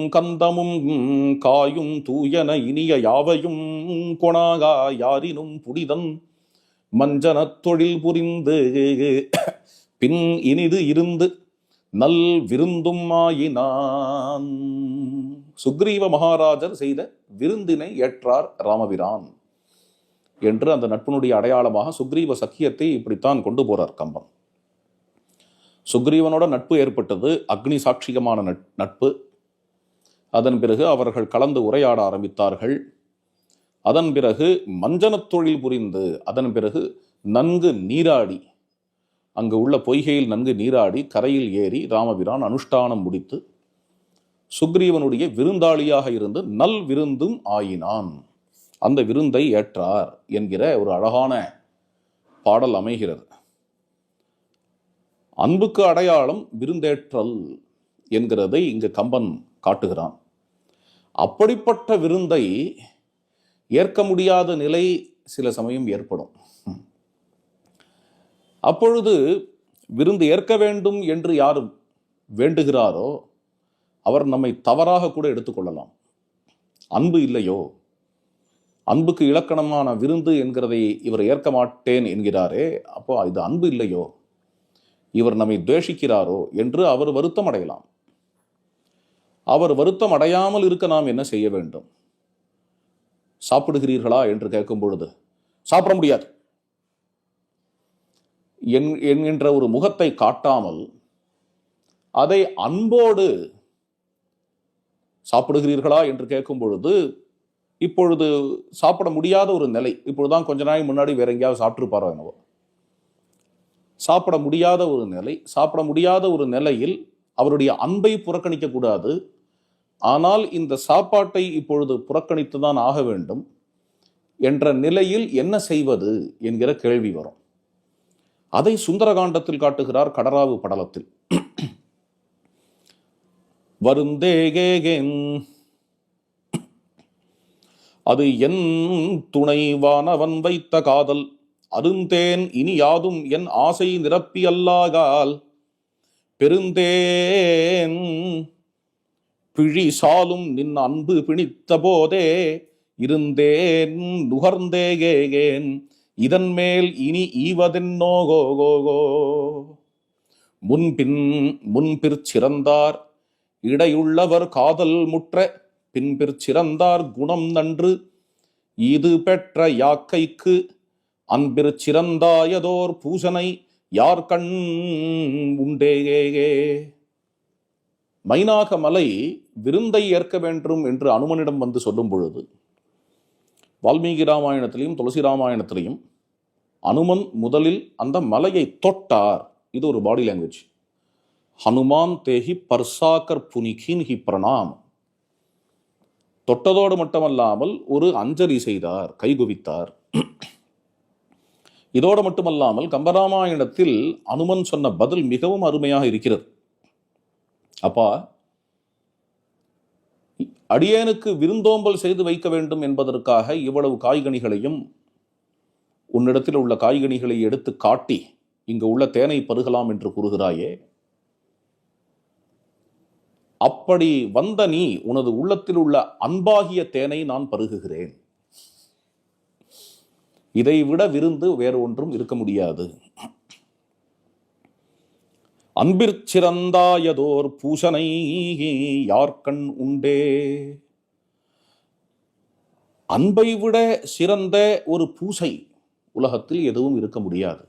தேனும் கந்தமும் காயும் தூயன இனிய யாவையும் கொணாகா யாரினும் புனிதன் மஞ்சனத் தொழில் புரிந்து பின் இனிது இருந்து நல் விருந்தும் ஆயினான். சுக்ரீவ மகாராஜர் செய்த விருந்தினை ஏற்றார் ராமபிரான் என்று அந்த நட்பினுடைய அடையாளமாக சுக்ரீவ சக்கியத்தை இப்படித்தான் கொண்டு போறார் கம்பன். சுக்ரீவனோட நட்பு ஏற்பட்டது அக்னி சாட்சியமான நட்பு. அதன் பிறகு அவர்கள் கலந்து உரையாட ஆரம்பித்தார்கள். அதன் பிறகு மஞ்சனத் தொழில் புரிந்து, அதன் பிறகு நன்கு நீராடி, அங்கு உள்ள பொய்கையில் நன்கு நீராடி கரையில் ஏறி ராமபிரான் அனுஷ்டானம் முடித்து சுக்ரீவனுடைய விருந்தாளியாக இருந்து நல் விருந்தும் ஆயினான். அந்த விருந்தை ஏற்றார் என்கிற ஒரு அழகான பாடல் அமைகிறது. அன்புக்கு அடையாளம் விருந்தேற்றல் என்கிறதை இங்கு கம்பன் காட்டுகிறான். அப்படிப்பட்ட விருந்தை ஏற்க முடியாத நிலை சில சமயம் ஏற்படும். அப்பொழுது விருந்து ஏற்க வேண்டும் என்று யார் வேண்டுகிறாரோ அவர் நம்மை தவறாக கூட எடுத்துக்கொள்ளலாம். அன்பு இல்லையோ, அன்புக்கு இலக்கணமான விருந்து என்கிறதை இவர் ஏற்க மாட்டேன் என்கிறாரே, அப்போ இது அன்பு இல்லையோ, இவர் நம்மை துவேஷிக்கிறாரோ என்று அவர் வருத்தம் அடையலாம். அவர் வருத்தம் அடையாமல் இருக்க நாம் என்ன செய்ய வேண்டும்? சாப்பிடுகிறீர்களா என்று கேட்கும் பொழுது சாப்பிட முடியாது என்கின்ற ஒரு முகத்தை காட்டாமல் அதை அன்போடு சாப்பிடுகிறீர்களா என்று கேட்கும் பொழுது, இப்பொழுது சாப்பிட முடியாத ஒரு நிலை, இப்பொழுதுதான் கொஞ்ச நாள் முன்னாடி வேற எங்கேயாவது சாப்பிட்டுருப்பாரோ என்னவோ, சாப்பிட முடியாத ஒரு நிலை. சாப்பிட முடியாத ஒரு நிலையில் அவருடைய அன்பை புறக்கணிக்க கூடாது. ஆனால் இந்த சாப்பாட்டை இப்பொழுது புறக்கணித்துதான் ஆக வேண்டும் என்ற நிலையில் என்ன செய்வது என்கிற கேள்வி வரும். அதை சுந்தரகாண்டத்தில் காட்டுகிறார் கடராவு படலத்தில். வருந்தேகேகேன் அது என் துணைவானவன் வைத்த காதல் அருந்தேன் இனி யாதும் என் ஆசை நிரப்பி அல்லாகால் பெருந்தேன் பிழி சாலும் நின் அன்பு பிணித்த போதே இருந்தேன் நுகர்ந்தேகேகேன் இதன் மேல் இனி ஈவதென்னோகோகோகோ. முன்பிற் சிறந்தார் இடையுள்ளவர் காதல் முற்ற பின்பிற் குணம் நன்று இது பெற்ற யாக்கைக்கு அன்பிற் பூசனை யார் கண் உண்டேகே. மைனாக மலை விருந்தை ஏற்க வேண்டும் என்று அனுமனிடம் வந்து சொல்லும் பொழுது, வால்மீகி ராமாயணத்திலையும் துளசி ராமாயணத்திலையும் அனுமன் முதலில் அந்த மலையை தொட்டார். இது ஒரு பாடி லாங்குவேஜ். ஹனுமான் தேஹி பர்சாக்கர் புனிகின் ஹி பிரணாம். தொட்டதோடு மட்டுமல்லாமல் ஒரு அஞ்சலி செய்தார், கைகுவித்தார். இதோடு மட்டுமல்லாமல் கம்பராமாயணத்தில் அனுமன் சொன்ன பதில் மிகவும் அருமையாக இருக்கிறது. அப்பா, அடியேனுக்கு விருந்தோம்பல் செய்து வைக்க வேண்டும் என்பதற்காக இவ்வளவு காய்கனிகளையும் உன்னிடத்தில் உள்ள காய்கனிகளை எடுத்து காட்டி இங்கு உள்ள தேனை பருகலாம் என்று கூறுகிறாயே, அப்படி வந்த நீ உனது உள்ளத்தில் உள்ள அன்பாகிய தேனை நான் பருகுகிறேன். இதைவிட விருந்து வேறு ஒன்றும் இருக்க முடியாது. அன்பிற்சிறந்தாயதோர் பூசனை யார்கண் உண்டே. அன்பை விட சிறந்த ஒரு பூசை உலகத்தில் எதுவும் இருக்க முடியாது.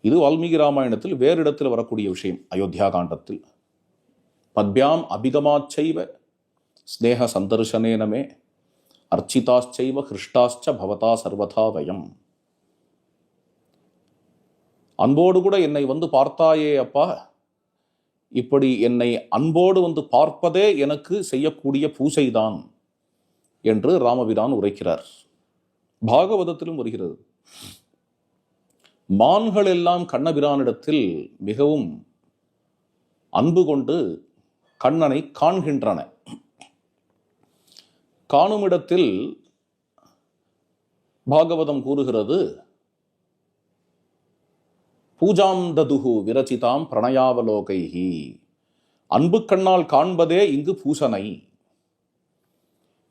இது வால்மீகி ராமாயணத்தில் வேறு இடத்தில் வரக்கூடிய விஷயம். அயோத்தியா காண்டத்தில் பத்யாம் அபிகமாச்சைவ ஸ்நேக சந்தர்சனேனமே அர்ச்சிதாச்சைவ ஹிருஷ்டாச்ச பவதா சர்வதா வயம். அன்போடு கூட என்னை வந்து பார்த்தாயே அப்பா, இப்படி என்னை அன்போடு வந்து பார்ப்பதே எனக்கு செய்யக்கூடிய பூசைதான் என்று ராமபிரான் உரைக்கிறார். பாகவதத்திலும் வருகிறது. மான்கள் எல்லாம் கண்ணபிரானிடத்தில் மிகவும் அன்பு கொண்டு கண்ணனை காண்கின்றன. காணுமிடத்தில் பாகவதம் கூறுகிறது, பூஜாம் ததுகு விரச்சிதாம் பிரணயாவலோகைஹி. அன்பு கண்ணால் காண்பதே இங்கு பூசனை.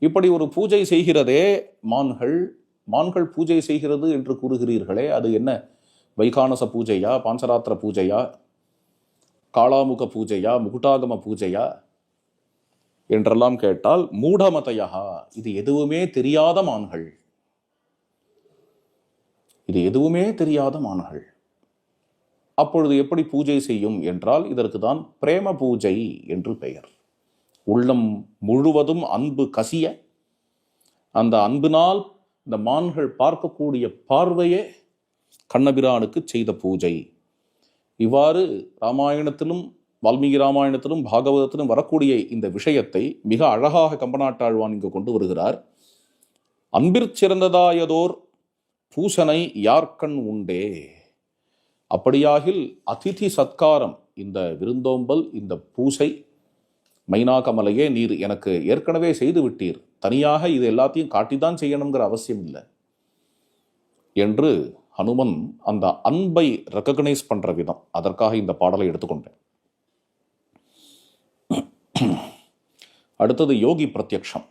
இப்படி ஒரு பூஜை செய்கிறதே மான்கள், மான்கள் பூஜை செய்கிறது என்று கூறுகிறீர்களே, அது என்ன வைகானச பூஜையா, பாஞ்சராத்திர பூஜையா, காளாமுக பூஜையா, முகுட்டாகம பூஜையா என்றெல்லாம் கேட்டால் மூடமதையா, இது எதுவுமே தெரியாத மான்கள், இது எதுவுமே தெரியாத மான்கள். அப்பொழுது எப்படி பூஜை செய்யும் என்றால் இதற்கு தான் பிரேம பூஜை என்று பெயர். உள்ளம் முழுவதும் அன்பு கசிய, அந்த அன்பினால் இந்த மான்கள் பார்க்கக்கூடிய பார்வையே கண்ணபிரானுக்கு செய்த பூஜை. இவ்வாறு ராமாயணத்திலும் வால்மீகி ராமாயணத்திலும் பாகவதத்திலும் வரக்கூடிய இந்த விஷயத்தை மிக அழகாக கம்பநாட்டாழ்வான் இங்கு கொண்டு வருகிறார். அன்பிற்சிறந்ததாயதோர் பூசனை யார்கண் உண்டே. அப்படியாகில் அதிதி சத்காரம், இந்த விருந்தோம்பல், இந்த பூசை, மைனாகமலையே நீர் எனக்கு ஏற்கனவே செய்து விட்டீர், தனியாக இது எல்லாத்தையும் காட்டித்தான் செய்யணுங்கிற அவசியம் இல்லை என்று ஹனுமன் அந்த அன்பை ரெக்கக்னைஸ் பண்ற விதம், அதற்காக இந்த பாடலை எடுத்துக்கொண்டேன். அடுத்தது யோகி பிரத்யக்ஷம்.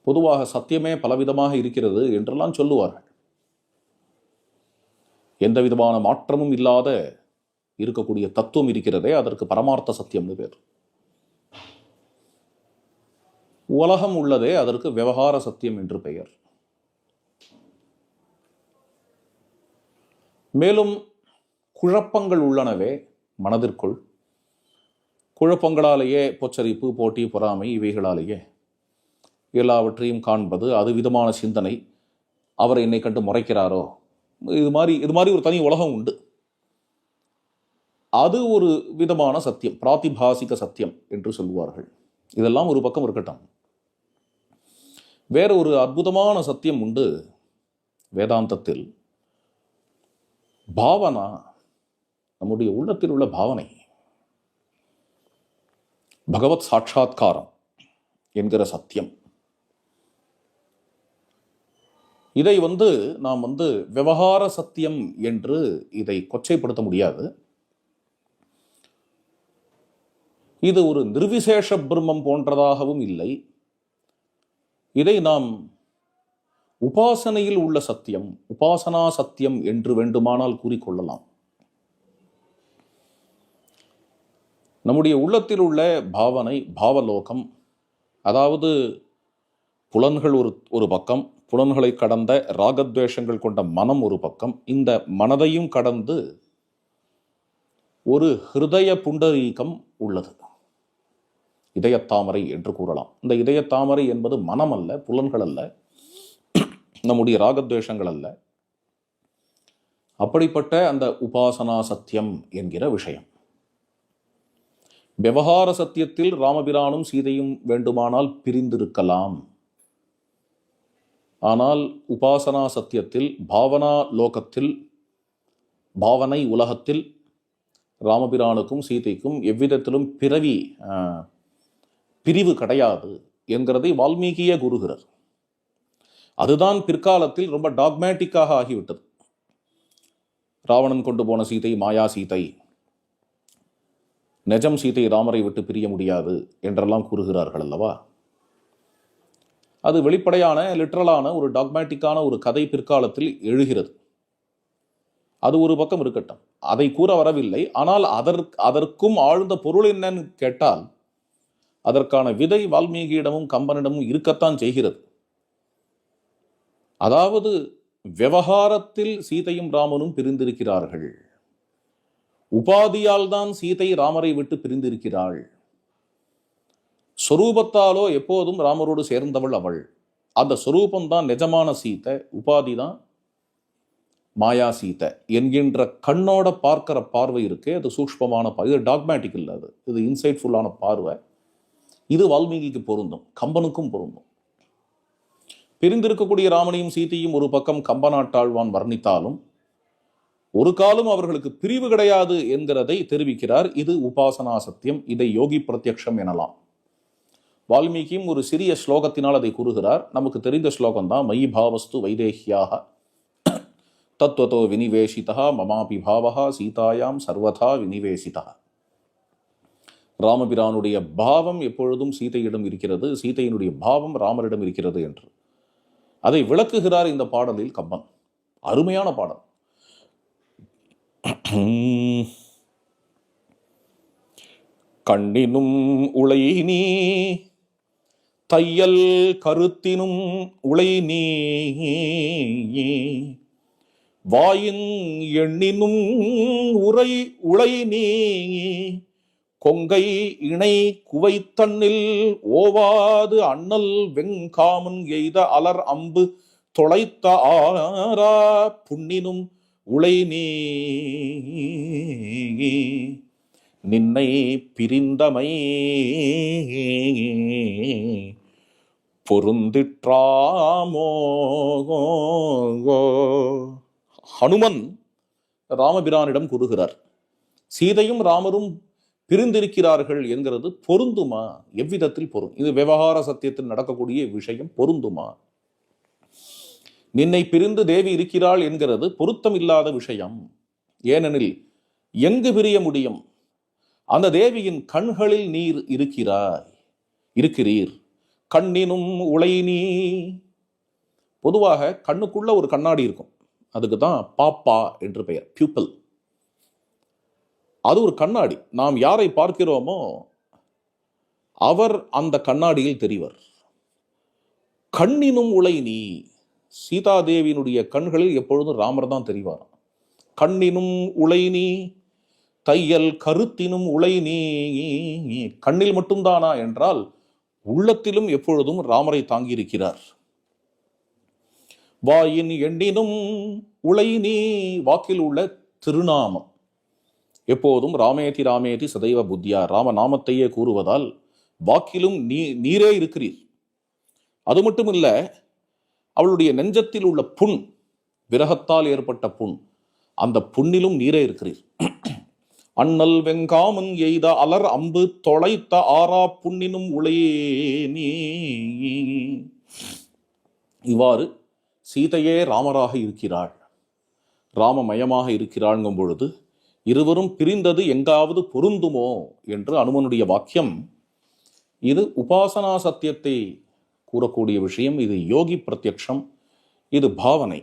பொதுவாக சத்தியமே பலவிதமாக இருக்கிறது என்றெல்லாம் சொல்லுவார்கள். எந்த விதமான மாற்றமும் இல்லாத இருக்கக்கூடிய தத்துவம் இருக்கிறதே, அதற்கு பரமார்த்த சத்தியம்னு பேர். உலகம் உள்ளதே, அதற்கு விவகார சத்தியம் என்று பெயர். மேலும் குழப்பங்கள் உள்ளனவே மனதிற்குள், குழப்பங்களாலேயே பொச்சரிப்பு, போட்டி, பொறாமை இவைகளாலேயே எல்லாவற்றையும் காண்பது, அது விதமான சிந்தனை, அவர் என்னை கண்டு முறைக்கிறாரோ, இது மாதிரி ஒரு தனி உலகம் உண்டு. அது ஒரு விதமான சத்தியம், பிராதிபாசிக சத்தியம் என்று சொல்லுவார்கள். இதெல்லாம் ஒரு பக்கம் இருக்கட்டும். வேற ஒரு அற்புதமான சத்தியம் உண்டு வேதாந்தத்தில். பாவனா, நம்முடைய உள்ளத்தில் உள்ள பாவனை, பகவத் சாட்சாத்காரம் என்கிற சத்தியம். இதை நாம் விவகார சத்தியம் என்று இதை கொச்சைப்படுத்த முடியாது. இது ஒரு நிர்விசேஷ பிரம்மம் போன்றதாகவும் இல்லை. இதை நாம் உபாசனையில் உள்ள சத்தியம், உபாசனா சத்தியம் என்று வேண்டுமானால் கூறிக்கொள்ளலாம். நம்முடைய உள்ளத்தில் உள்ள பாவனை, பாவலோகம், அதாவது புலன்கள் ஒரு பக்கம், புலன்களை கடந்த ராகத்வேஷங்கள் கொண்ட மனம் ஒரு பக்கம், இந்த மனதையும் கடந்து ஒரு ஹிருதய புண்டரீகம் உள்ளது, இதயத்தாமரை என்று கூறலாம். இந்த இதயத்தாமரை என்பது மனம் அல்ல, புலன்கள் அல்ல, நம்முடைய ராகத்வேஷங்கள் அல்ல. அப்படிப்பட்ட அந்த உபாசனா சத்தியம் என்கிற விஷயம். விவகார சத்தியத்தில் ராமபிரானும் சீதையும் வேண்டுமானால் பிரிந்திருக்கலாம். ஆனால் உபாசனா சத்தியத்தில், பாவனா லோகத்தில், பாவனை உலகத்தில் ராமபிரானுக்கும் சீதைக்கும் எவ்விதத்திலும் பிரிவு கிடையாது என்கிறதை வால்மீகியே கூறுகிறார். அதுதான் பிற்காலத்தில் ரொம்ப டாக்மேட்டிக்காக ஆகிவிட்டது. ராவணன் கொண்டு போன சீதை மாயா சீதை, நிஜம் சீதை ராமரை விட்டு பிரிய முடியாது என்றெல்லாம் கூறுகிறார்கள் அல்லவா. அது வெளிப்படையான, லிட்ரலான, ஒரு டாக்மேட்டிக்கான ஒரு கதை பிற்காலத்தில் எழுகிறது. அது ஒரு பக்கம் இருக்கட்டும், அதை கூற வரவில்லை. ஆனால் அதற்கும் ஆழ்ந்த பொருள் என்னன்னு கேட்டால் அதற்கான விதை வால்மீகியிடமும் கம்பனிடமும் இருக்கத்தான் செய்கிறது. அதாவது விவகாரத்தில் சீதையும் ராமனும் பிரிந்திருக்கிறார்கள், உபாதியால் தான் சீதை ராமரை விட்டு பிரிந்திருக்கிறாள். சொரூபத்தாலோ எப்போதும் ராமரோடு சேர்ந்தவள் அவள். அந்த சொரூபம்தான் நிஜமான சீதை, உபாதி தான் மாயா சீதை என்கின்ற கண்ணோட பார்க்கிற பார்வை இருக்கே, அது சூக்ஷ்மமான பார்வை. இது டாக்மேட்டிக் இல்லை, இது இன்சைட்ஃபுல்லான பார்வை. இது வால்மீகிக்கு பொருந்தும், கம்பனுக்கும் பொருந்தும். பிரிந்திருக்கக்கூடிய ராமனையும் சீதையும் ஒரு பக்கம் கம்பநாட்டாழ்வான் வர்ணித்தாலும் ஒரு காலம் அவர்களுக்கு பிரிவு கிடையாது என்கிறதை தெரிவிக்கிறார். இது உபாசனா சத்தியம், இதை யோகி பிரத்யக்ஷம் எனலாம். வால்மீகியும் ஒரு சிறிய ஸ்லோகத்தினால் அதை கூறுகிறார். நமக்கு தெரிந்த ஸ்லோகம் தான், மயி பாவஸ்து வைதேகியாக தத்வதோ வினிவேஷிதா மமாபி பாவஹா சீதாயாம் சர்வதா வினிவேசிதா. ராமபிரானுடைய பாவம் எப்பொழுதும் சீதையிடம் இருக்கிறது, சீதையினுடைய பாவம் ராமரிடம் இருக்கிறது என்று அதை விளக்குகிறார் இந்த பாடலில் கம்பன். அருமையான பாடல். கண்ணினும் உளை நீ தையல் கருத்தினும் உளை நீ வாயின் எண்ணினும் உளை நீ கொங்கை இணை குவைத்தண்ணில் ஓவாது அண்ணல் வெங்காமன் எய்த அலர் அம்பு தொலைத்த ஆரா புண்ணினும் உளை நீ நின்னை பிரிந்தமை பொருந்திற்றாமோ. ஹனுமன் ராமபிரானிடம் கூறுகிறார், சீதையும் ராமரும் பிரிந்திருக்கிறார்கள் என்கிறது பொருந்துமா? எவ்விதத்தில் இது விவகார சத்தியத்தில் நடக்கக்கூடிய விஷயம், பொருந்துமா? நின்னை பிரிந்து தேவி இருக்கிறாள் என்கிறது பொருத்தம் இல்லாத விஷயம். ஏனெனில் எங்கு பிரிய முடியும்? அந்த தேவியின் கண்களில் நீர் இருக்கிறீர். கண்ணினும் உளை நீ. பொதுவாக கண்ணுக்குள்ள ஒரு கண்ணாடி இருக்கும், அதுக்கு தான் பாப்பா என்று பெயர், பியூப்பிள். அது ஒரு கண்ணாடி. நாம் யாரை பார்க்கிறோமோ அவர் அந்த கண்ணாடியில் தெரிவர். கண்ணினும் உளை நீ. சீதாதேவியினுடைய கண்களில் எப்பொழுதும் ராமர் தான் தெரிவார். கண்ணினும் உளை நீ தையல் கருத்தினும் உளை நீ. கண்ணில் மட்டும்தானா என்றால் உள்ளத்திலும் எப்பொழுதும் ராமரை தாங்கியிருக்கிறார். வாயின் எண்ணினும் உளை நீ. வாக்கில் உள்ள திருநாமம் எப்போதும் ராமேதி ராமேதி சதைவ புத்தியா, ராமநாமத்தையே கூறுவதால் வாக்கிலும் நீரே இருக்கிறீர். அது மட்டும் இல்ல, அவளுடைய நெஞ்சத்தில் உள்ள புண், விரகத்தால் ஏற்பட்ட புண், அந்த புண்ணிலும் நீரே இருக்கிறீர். அண்ணல் வெங்காமன் எய்த அலர் அம்பு தொலைத்த ஆரா புண்ணினும் உளையே நீ. இவ்வாறு சீதையே ராமராக இருக்கிறாள், ராமமயமாக இருக்கிறாள்ங்கும் பொழுது இருவரும் பிரிந்தது எங்காவது பொருந்துமோ என்று அனுமனுடைய வாக்கியம். இது உபாசனா சத்தியத்தை கூறக்கூடிய விஷயம். இது யோகி பிரத்யக்ஷம், இது பாவனை.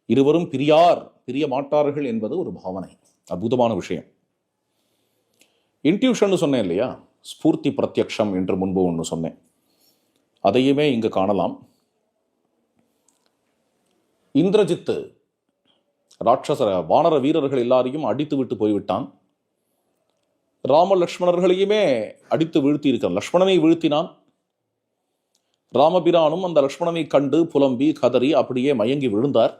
இருவரும் பிரிய மாட்டார்கள் என்பது ஒரு பாவனை, அற்புதமான விஷயம். இன்ட்யூஷன் சொன்னேன் இல்லையா, ஸ்பூர்த்தி பிரத்யக்ஷம் என்று முன்பு ஒன்று சொன்னேன், அதையுமே இங்கு காணலாம். இந்திரஜித்து ராட்சச வானர வீரர்கள் எல்லாரையும் அடித்து விட்டு போய்விட்டான். ராம லக்ஷ்மணர்களையுமே அடித்து வீழ்த்தி இருக்கான். லக்ஷ்மணனை வீழ்த்தினான். ராமபிரானும் அந்த லக்ஷ்மணனை கண்டு புலம்பி கதறி அப்படியே மயங்கி விழுந்தார்.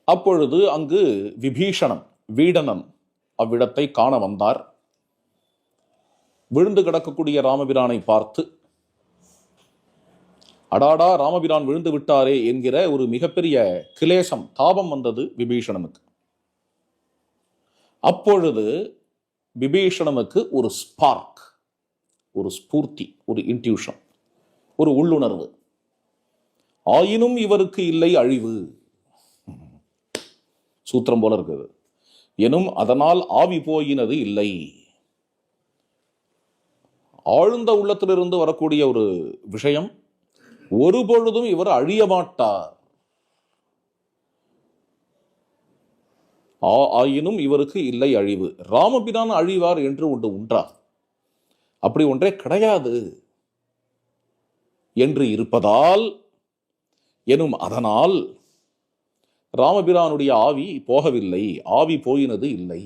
அப்பொழுது அங்கு விபீஷணன், வீடனன் அவ்விடத்தை காண வந்தார். விழுந்து கிடக்கக்கூடிய ராமபிரானை பார்த்து, அடாடா ராமபிரான் விழுந்து விட்டாரே என்கிற ஒரு மிகப்பெரிய கிளேசம், தாபம் வந்தது விபீஷணனுக்கு. அப்பொழுது விபீஷணனுக்கு ஒரு ஸ்பார்க், ஒரு ஸ்பூர்த்தி, ஒரு இன்ட்யூஷன், ஒரு உள்ளுணர்வு. ஆயினும் இவருக்கு இல்லை அழிவு, சூத்திரம் போல இருக்குது. எனும் அதனால் ஆவி போயினது இல்லை. ஆழ்ந்த உள்ளத்திலிருந்து வரக்கூடிய ஒரு விஷயம். ஒரு பொழுதும் இவர் அழிய மாட்டார், ஆயினும் இவருக்கு இல்லை அழிவு. ராமபிரான் அழிவார் என்று ஒன்று உண்டா? அப்படி ஒன்றே கிடையாது என்று இருப்பதால், எனும் அதனால் ராமபிரானுடைய ஆவி போகவில்லை, ஆவி போயினது இல்லை.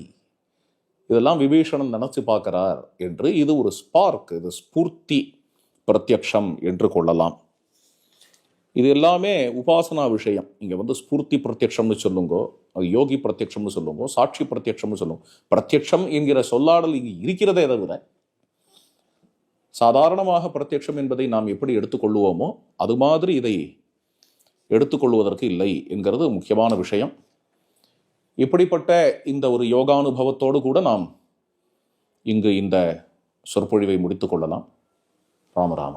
இதெல்லாம் விபீஷணன் நினைச்சு பார்க்கிறார் என்று. இது ஒரு ஸ்பார்க், இது ஸ்பூர்த்தி பிரத்யக்ஷம் என்று கொள்ளலாம். இது எல்லாமே உபாசனா விஷயம். இங்க ஸ்பூர்த்தி பிரத்யக்ஷம்னு சொல்லுங்கோ, யோகி பிரத்யக்ஷம்னு சொல்லுங்கோ, சாட்சி பிரத்யக்ஷம்னு சொல்லுங்க. பிரத்யக்ஷம் என்கிற சொல்லாடல் இங்கு இருக்கிறதே தவிர சாதாரணமாக பிரத்யக்ஷம் என்பதை நாம் எப்படி எடுத்துக்கொள்வோமோ அது மாதிரி இதை எடுத்துக்கொள்வதற்கு இல்லை என்கிறது முக்கியமான விஷயம். இப்படிப்பட்ட இந்த ஒரு யோகானுபவத்தோடு கூட நாம் இங்கு இந்த சொற்பொழிவை முடித்துக் கொள்ளலாம். ராமராம.